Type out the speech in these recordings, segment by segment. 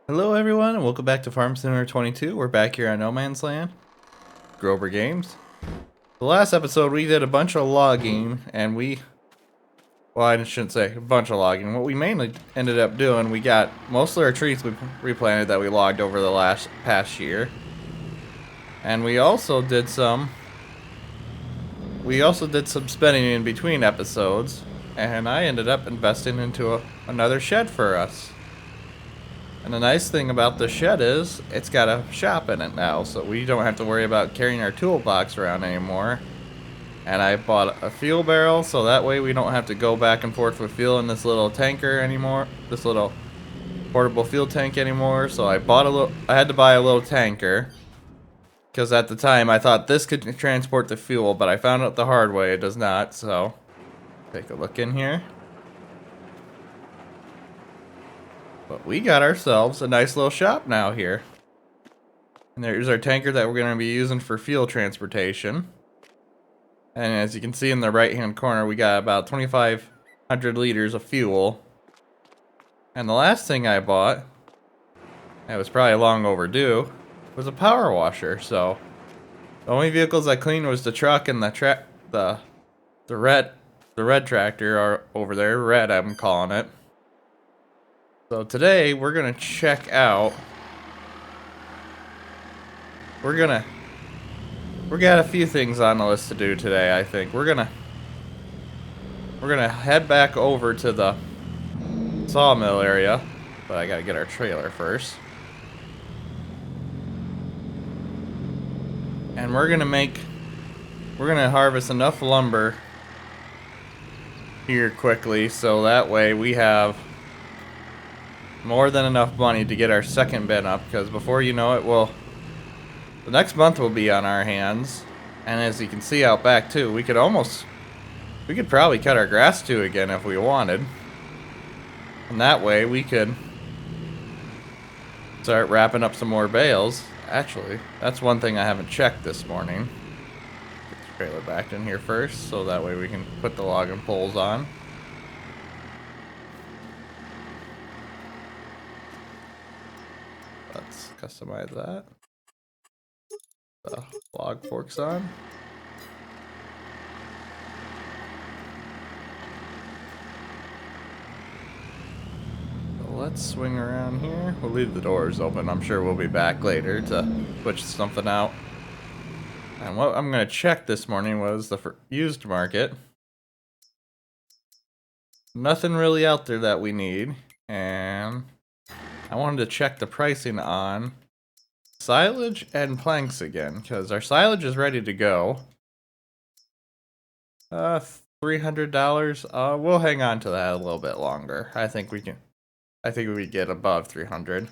Hello everyone and welcome back to Farm Simulator 22. We're back here on No Man's Land, Grober Games. The last episode we did a bunch of logging and well, I shouldn't say a bunch of logging. What we mainly ended up doing, we got most of our trees we replanted that we logged over the past year. And we also did some spending in between episodes, and I ended up investing into another shed for us. And the nice thing about the shed is it's got a shop in it now, so we don't have to worry about carrying our toolbox around anymore. And I bought a fuel barrel, so that way we don't have to go back and forth with fuel in this little tanker anymore, this little portable fuel tank anymore. So I had to buy a little tanker, because at the time I thought this could transport the fuel, but I found out the hard way it does not. So take a look in here. But we got ourselves a nice little shop now here. And there's our tanker that we're going to be using for fuel transportation. And as you can see in the right hand corner, we got about 2,500 liters of fuel. And the last thing I bought, that was probably long overdue, was a power washer. So the only vehicles I cleaned was the truck and the red tractor over there. Red, I'm calling it. So today we're gonna check out. We got a few things on the list to do today. I think we're gonna head back over to the sawmill area, but I gotta get our trailer first. And we're gonna harvest enough lumber here quickly, so that way we have more than enough money to get our second bin up, because before you know it, the next month will be on our hands. And as you can see out back too, we could probably cut our grass too again if we wanted. And that way we could start wrapping up some more bales. Actually, that's one thing I haven't checked this morning. Get the trailer back in here first, so that way we can put the logging poles on. Let's customize that. The log forks on. So let's swing around here. We'll leave the doors open. I'm sure we'll be back later to switch something out. And what I'm going to check this morning was the used market. Nothing really out there that we need. And I wanted to check the pricing on silage and planks again, because our silage is ready to go. $300. We'll hang on to that a little bit longer. I think we get above 300.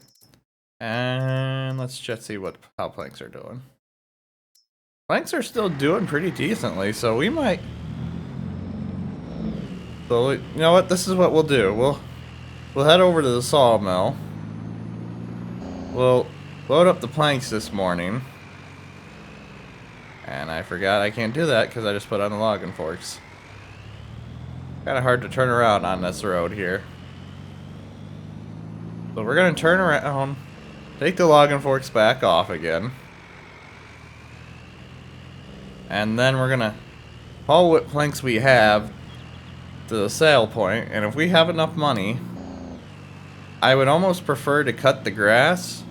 And let's just see how planks are doing. Planks are still doing pretty decently, so we might. So you know what? This is what we'll do. We'll head over to the sawmill. We'll load up the planks this morning. And I forgot I can't do that because I just put on the logging forks. Kind of hard to turn around on this road here. So we're going to turn around, take the logging forks back off again. And then we're going to haul what planks we have to the sale point. And if we have enough money, I would almost prefer to cut the grass,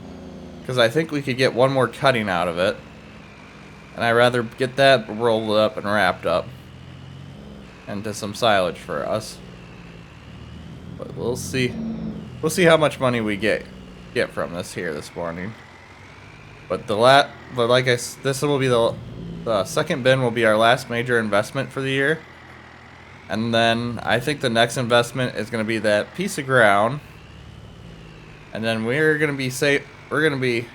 because I think we could get one more cutting out of it. And I'd rather get that rolled up and wrapped up into some silage for us. But we'll see. We'll see how much money we get from this here this morning. But this will be the second bin will be our last major investment for the year. And then I think the next investment is going to be that piece of ground. And then we're going to be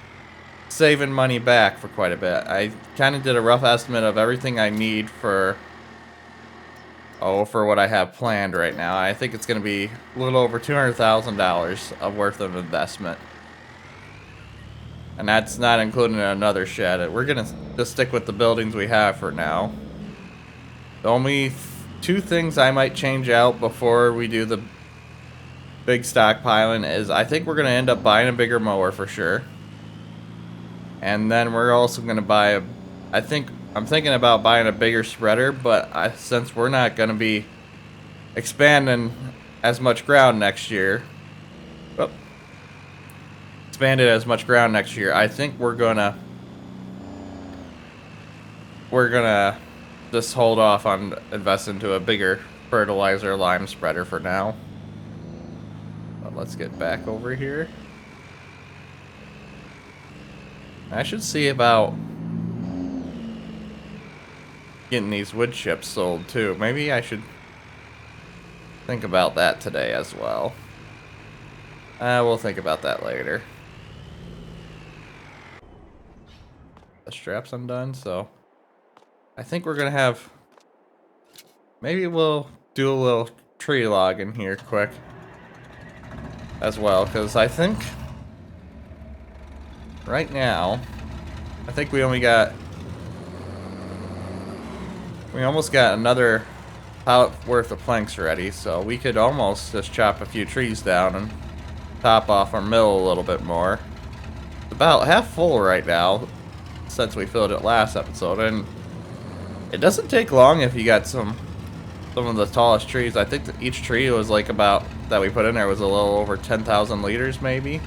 saving money back for quite a bit. I kind of did a rough estimate of everything I need for what I have planned right now. I think it's going to be a little over $200,000 of worth of investment. And that's not including another shed. We're going to just stick with the buildings we have for now. The only two things I might change out before we do the big stockpiling is I think we're going to end up buying a bigger mower for sure. And then we're also going to buy a, I'm thinking about buying a bigger spreader, but since we're not going to be expanding as much ground next year, expanded as much ground next year, I think we're gonna just hold off on investing into a bigger fertilizer lime spreader for now. But let's get back over here. I should see about getting these wood chips sold too. Maybe I should think about that today as well. We'll think about that later. The strap's undone, so I think we're gonna have, maybe we'll do a little tree log in here quick as well, because I think right now, I think we almost got another pallet worth of planks ready, so we could almost just chop a few trees down and top off our mill a little bit more. It's about half full right now, since we filled it last episode, and it doesn't take long if you got some of the tallest trees. I think that each tree was like about, that we put in there was a little over 10,000 liters maybe,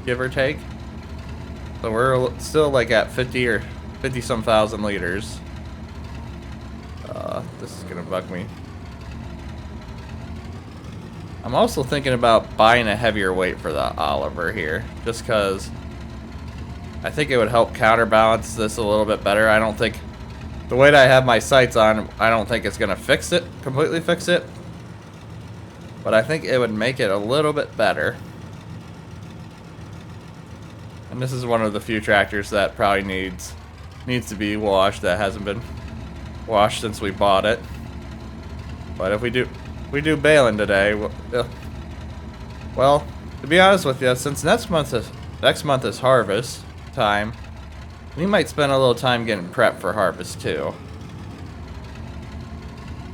give or take. So we're still like at 50 or 50 some thousand liters. This is gonna bug me. I'm also thinking about buying a heavier weight for the Oliver here, just because I think it would help counterbalance this a little bit better. I don't think, the weight I have my sights on, I don't think it's gonna completely fix it. But I think it would make it a little bit better. And this is one of the few tractors that probably needs to be washed, that hasn't been washed since we bought it. But if we do baling today, well, to be honest with you, since next month is harvest time, we might spend a little time getting prepped for harvest too.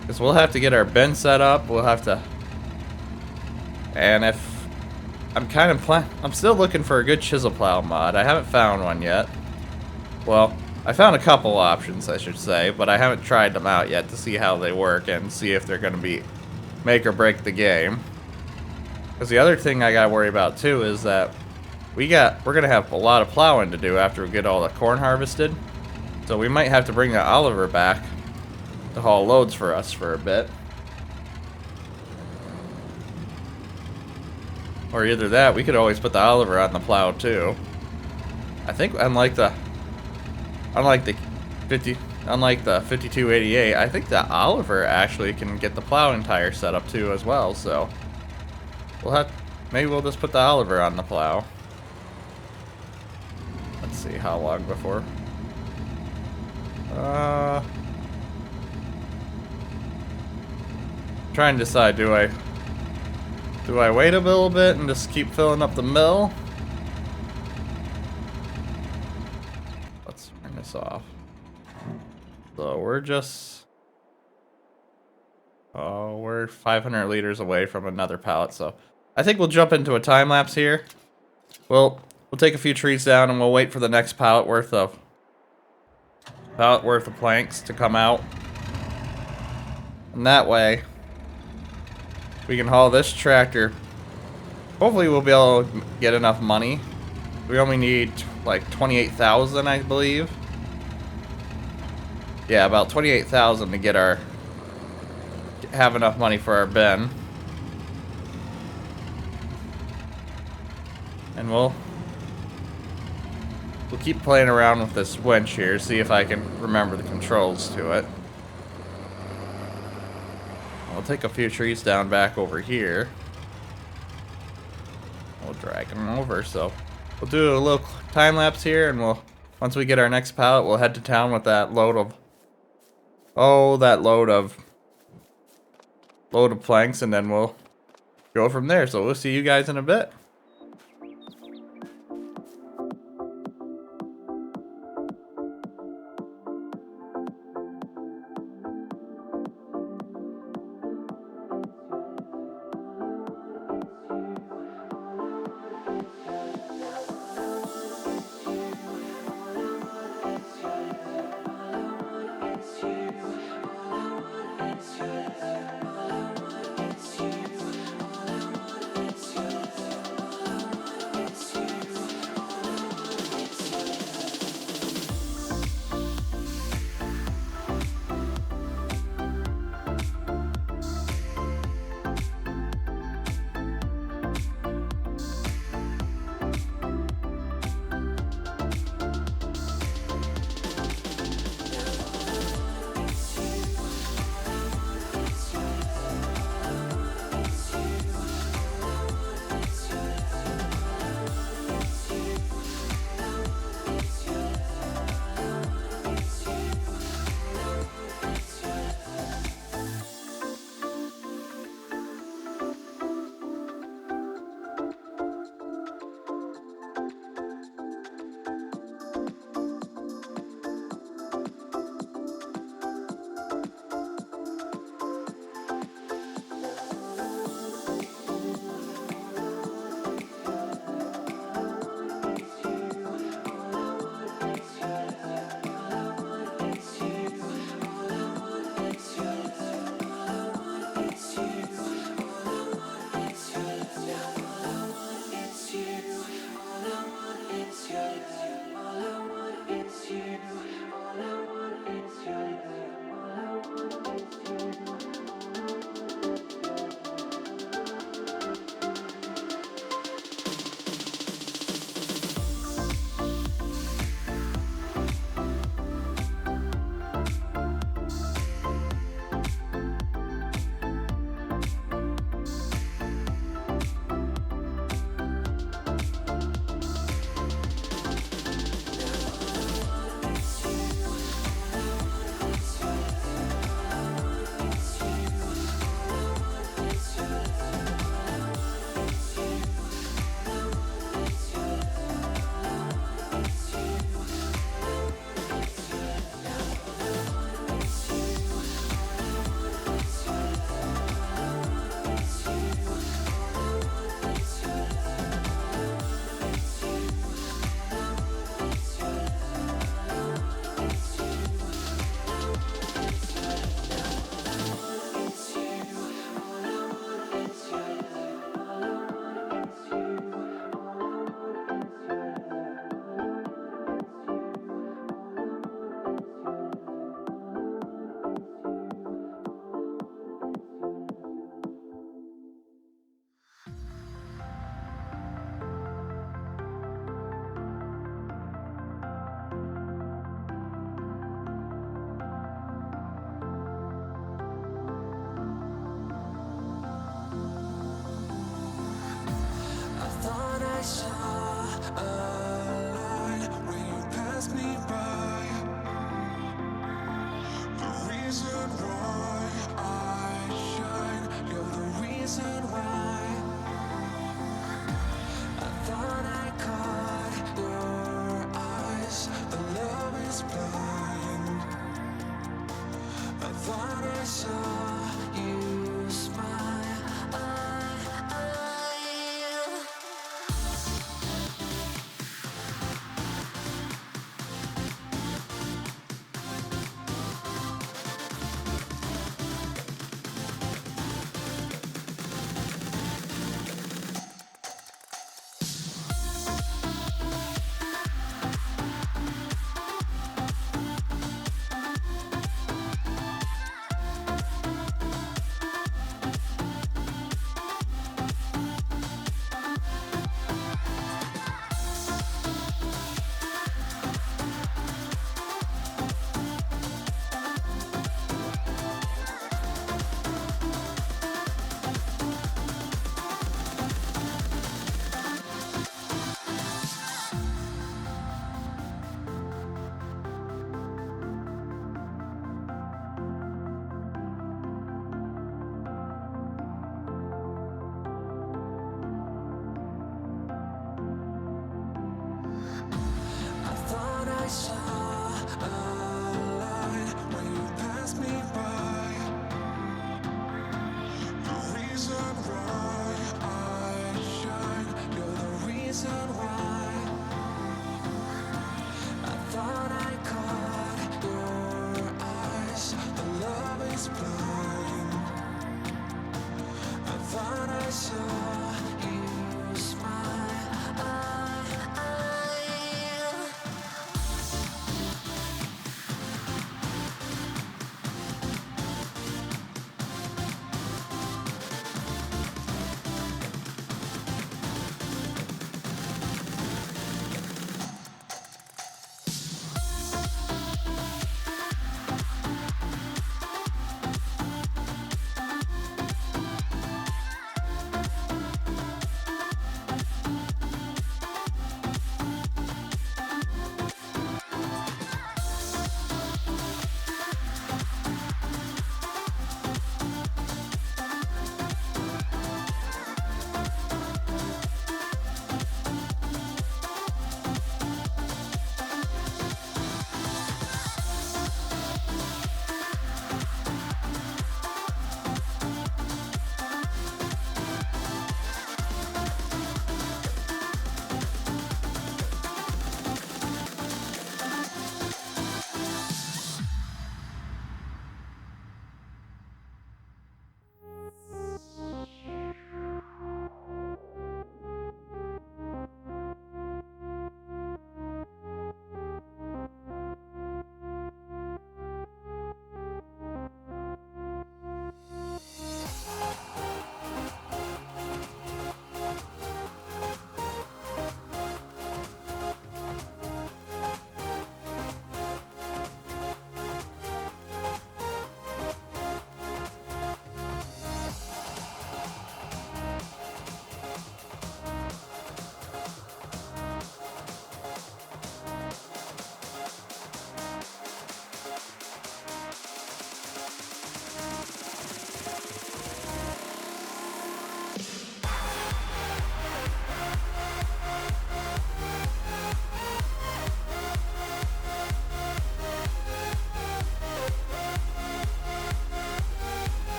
Because we'll have to get our bin set up, and if I'm still looking for a good chisel plow mod. I haven't found one yet. Well, I found a couple options, I should say, but I haven't tried them out yet to see how they work and see if they're going to be make or break the game. Because the other thing I got to worry about too is that we're going to have a lot of plowing to do after we get all the corn harvested. So we might have to bring the Oliver back to haul loads for us for a bit. Or either that, we could always put the Oliver on the plow too. I think unlike the 5288, I think the Oliver actually can get the plowing tire set up too as well, so maybe we'll just put the Oliver on the plow. Let's see how long before. Trying to decide, do I wait a little bit and just keep filling up the mill? Let's turn this off. So we're 500 liters away from another pallet, so I think we'll jump into a time lapse here. We'll take a few trees down and we'll wait for the next pallet worth of planks to come out. And that way we can haul this tractor. Hopefully we'll be able to get enough money. We only need like 28,000, I believe. Yeah, about 28,000 to have enough money for our bin. And we'll keep playing around with this winch here, see if I can remember the controls to it. We'll take a few trees down back over here. We'll drag them over, so we'll do a little time lapse here, and once we get our next pallet, we'll head to town with that load of planks, and then we'll go from there. So we'll see you guys in a bit.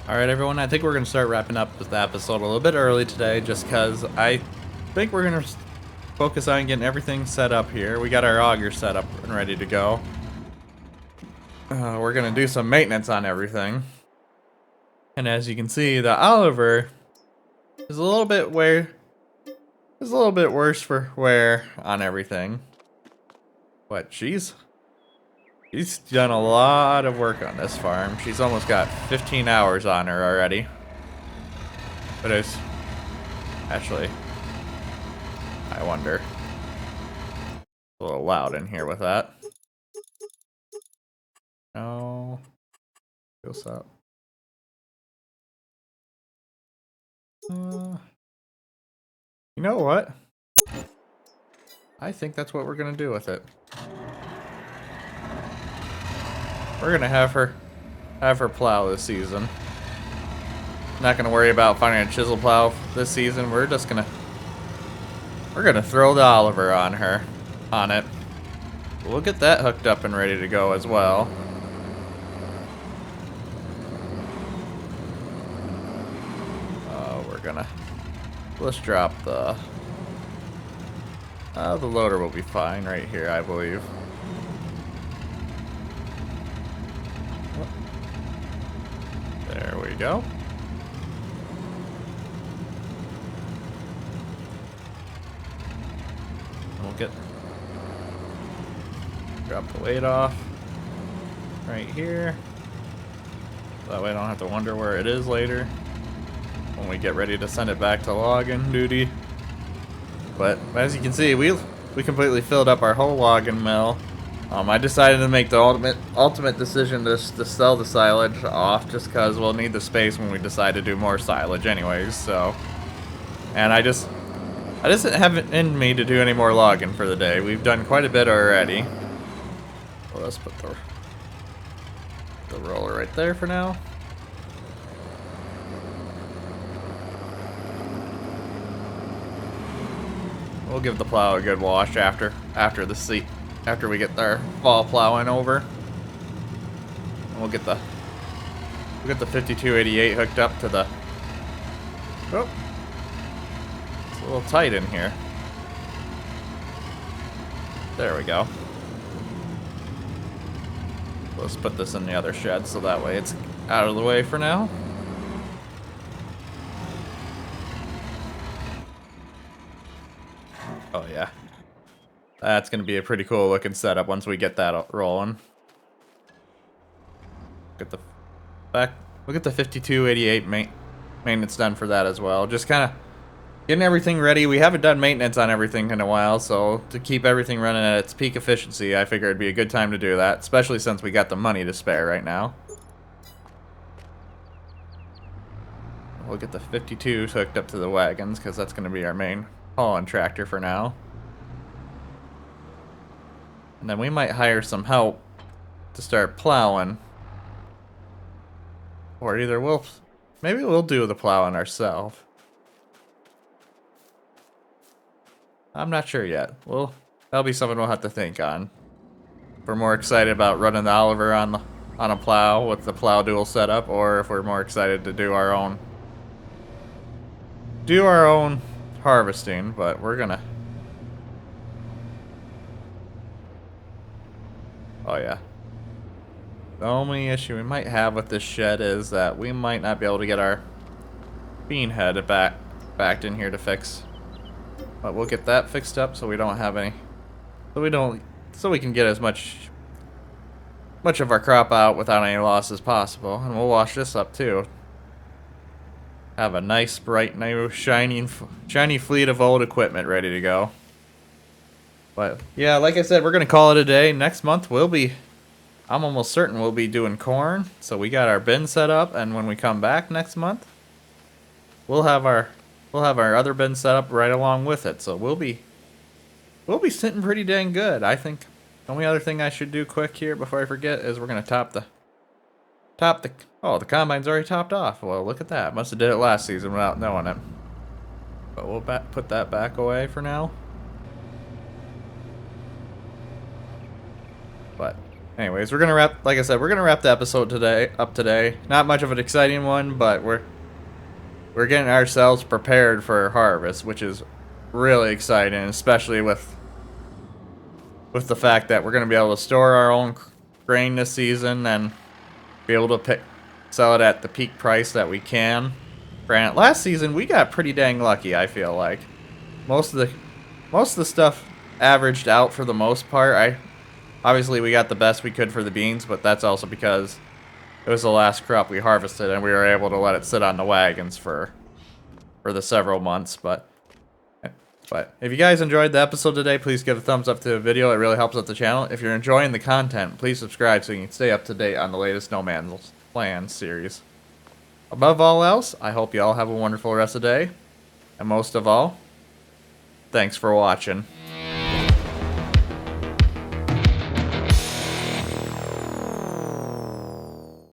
Alright everyone, I think we're going to start wrapping up the episode a little bit early today just because I think we're going to focus on getting everything set up here. We got our auger set up and ready to go. We're going to do some maintenance on everything. And as you can see, the Oliver is a little bit worse for wear on everything. But she's done a lot of work on this farm. She's almost got 15 hours on her already. But it's actually, I wonder. A little loud in here with that. No. What's up? You know what? I think that's what we're gonna do with it. We're gonna have her plow this season. Not gonna worry about finding a chisel plow this season. We're gonna throw the Oliver on it. We'll get that hooked up and ready to go as well. Let's drop the loader will be fine right here, I believe. There we go. We'll drop the weight off right here. That way I don't have to wonder where it is later when we get ready to send it back to logging duty. But as you can see, we completely filled up our whole logging mill. I decided to make the ultimate decision to sell the silage off just because we'll need the space when we decide to do more silage anyways. So, and I just didn't have it in me to do any more logging for the day. We've done quite a bit already. Well, let's put the roller right there for now. We'll give the plow a good wash after we get our fall plowing over. And we'll get the 5288 hooked up to the. Oh, it's a little tight in here. There we go. Let's put this in the other shed so that way it's out of the way for now. Oh yeah, that's gonna be a pretty cool looking setup once we get that rolling. Look at the 5288 maintenance done for that as well. Just kind of getting everything ready. We haven't done maintenance on everything in a while, so to keep everything running at its peak efficiency, I figured it'd be a good time to do that, especially since we got the money to spare right now. We'll get the 52s hooked up to the wagons because that's going to be our main hauling tractor for now. And then we might hire some help to start plowing. Or either maybe we'll do the plowing ourselves. I'm not sure yet. That'll be something we'll have to think on. If we're more excited about running the Oliver on a plow with the plow dual setup, or if we're more excited to do our own harvesting, but we're gonna. Oh yeah. The only issue we might have with this shed is that we might not be able to get our bean head backed in here to fix. But we'll get that fixed up so we don't have any. So we can get as much of our crop out without any loss as possible, and we'll wash this up too. Have a nice, bright, new, shiny fleet of old equipment ready to go. But yeah, like I said, we're gonna call it a day. Next month I'm almost certain we'll be doing corn. So we got our bin set up, and when we come back next month, we'll have our other bin set up right along with it. So we'll be sitting pretty dang good. I think the only other thing I should do quick here before I forget is we're gonna top the. Oh, the combine's already topped off. Well, look at that. Must have did it last season without knowing it. But we'll put that back away for now. But Anyways, we're gonna wrap, like I said, we're gonna wrap the episode today. Not much of an exciting one, but we're getting ourselves prepared for harvest, which is really exciting, especially with the fact that we're gonna be able to store our own grain this season and be able to sell it at the peak price that we can. Granted, last season we got pretty dang lucky. I feel like most of the stuff averaged out for the most part. Obviously we got the best we could for the beans, but that's also because it was the last crop we harvested and we were able to let it sit on the wagons for the several months. But if you guys enjoyed the episode today, please give a thumbs up to the video. It really helps out the channel. If you're enjoying the content, please subscribe so you can stay up to date on the latest No Man's Land series. Above all else, I hope you all have a wonderful rest of the day. And most of all, thanks for watching.